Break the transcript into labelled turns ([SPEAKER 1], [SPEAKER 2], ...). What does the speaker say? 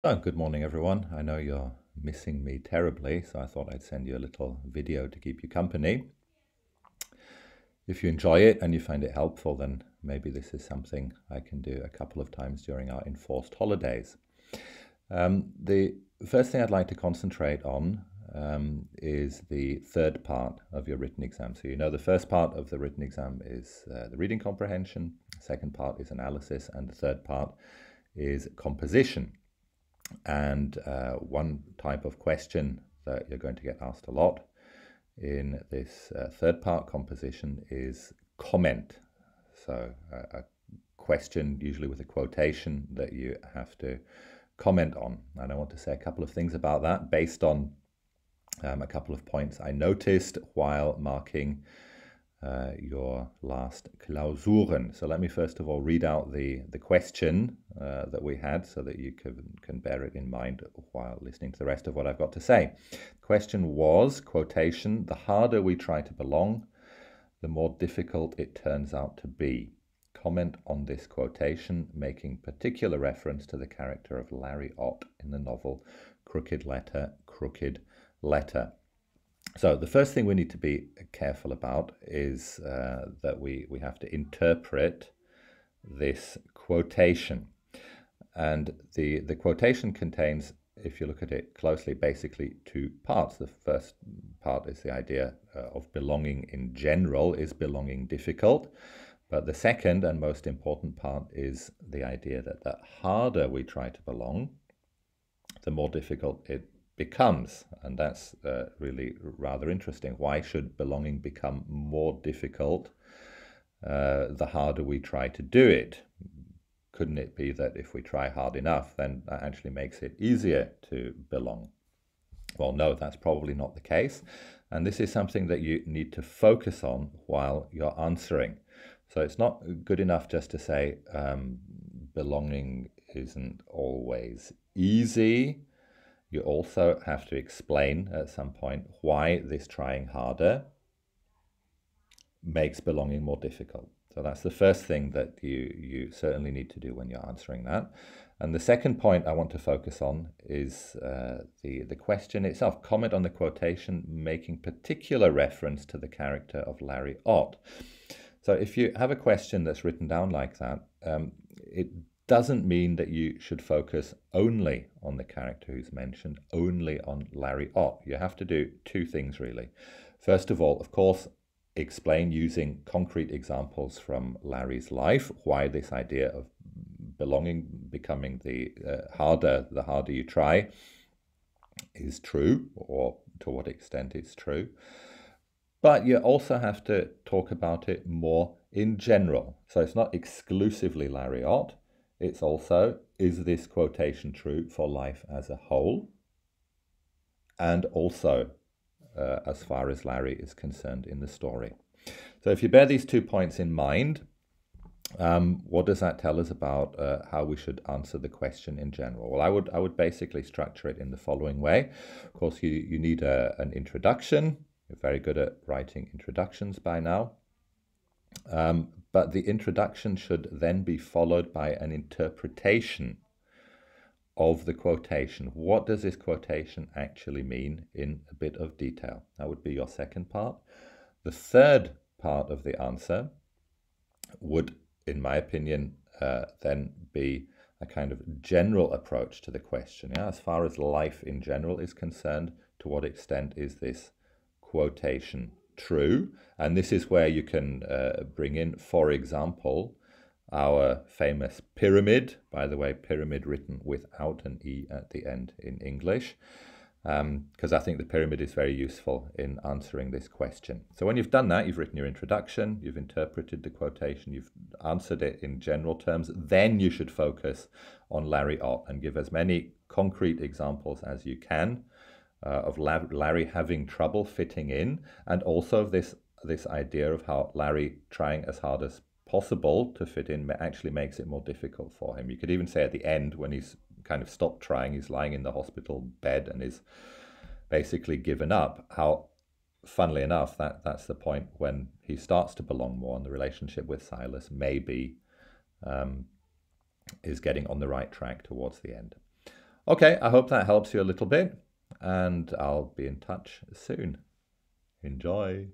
[SPEAKER 1] Oh, good morning, everyone. I know you're missing me terribly, so I thought I'd send you a little video to keep you company. If you enjoy it and you find it helpful, then maybe this is something I can do a couple of times during our enforced holidays. The first thing I'd like to concentrate on is the third part of your written exam. So you know the first part of the written exam is the reading comprehension, the second part is analysis, and the third part is composition. And one type of question that you're going to get asked a lot in this third part, composition, is comment. So a question, usually with a quotation, that you have to comment on. And I want to say a couple of things about that based on a couple of points I noticed while marking your last Klausuren. So let me first of all read out the question that we had so that you can bear it in mind while listening to the rest of what I've got to say. The question was, quotation, the harder we try to belong, the more difficult it turns out to be. Comment on this quotation, making particular reference to the character of Larry Ott in the novel Crooked Letter, Crooked Letter. So the first thing we need to be careful about is that we have to interpret this quotation. And the quotation contains, if you look at it closely, basically two parts. The first part is the idea of belonging in general. Is belonging difficult? But the second and most important part is the idea that the harder we try to belong, the more difficult it becomes. And that's really rather interesting. Why should belonging become more difficult the harder we try to do it? Couldn't it be that if we try hard enough, then that actually makes it easier to belong? Well, no, that's probably not the case. And this is something that you need to focus on while you're answering. So it's not good enough just to say belonging isn't always easy. You also have to explain at some point why this trying harder makes belonging more difficult. So that's the first thing that you certainly need to do when you're answering that. And the second point I want to focus on is the question itself. Comment on the quotation, making particular reference to the character of Larry Ott. So if you have a question that's written down like that, it doesn't mean that you should focus only on the character who's mentioned, only on Larry Ott. You have to do two things, really. First of all, of course, explain using concrete examples from Larry's life why this idea of belonging becoming the harder you try is true, or to what extent it's true. But you also have to talk about it more in general. So it's not exclusively Larry Ott. It's also, is this quotation true for life as a whole? And also, as far as Larry is concerned in the story. So if you bear these 2 points in mind, what does that tell us about how we should answer the question in general? Well, I would basically structure it in the following way. Of course, you need an introduction. You're very good at writing introductions by now. But the introduction should then be followed by an interpretation of the quotation. What does this quotation actually mean in a bit of detail? That would be your second part. The third part of the answer would, in my opinion, then be a kind of general approach to the question. Yeah? As far as life in general is concerned, to what extent is this quotation true? And this is where you can bring in, for example, our famous pyramid. By the way, pyramid written without an E at the end in English, because I think the pyramid is very useful in answering this question. So when you've done that, you've written your introduction, you've interpreted the quotation, you've answered it in general terms, then you should focus on Larry Ott and give as many concrete examples as you can of Larry having trouble fitting in, and also of this idea of how Larry trying as hard as possible to fit in actually makes it more difficult for him. You could even say at the end, when he's kind of stopped trying, he's lying in the hospital bed and is basically given up, how, funnily enough, that's the point when he starts to belong more, and the relationship with Silas maybe is getting on the right track towards the end. Okay, I hope that helps you a little bit, and I'll be in touch soon. Enjoy.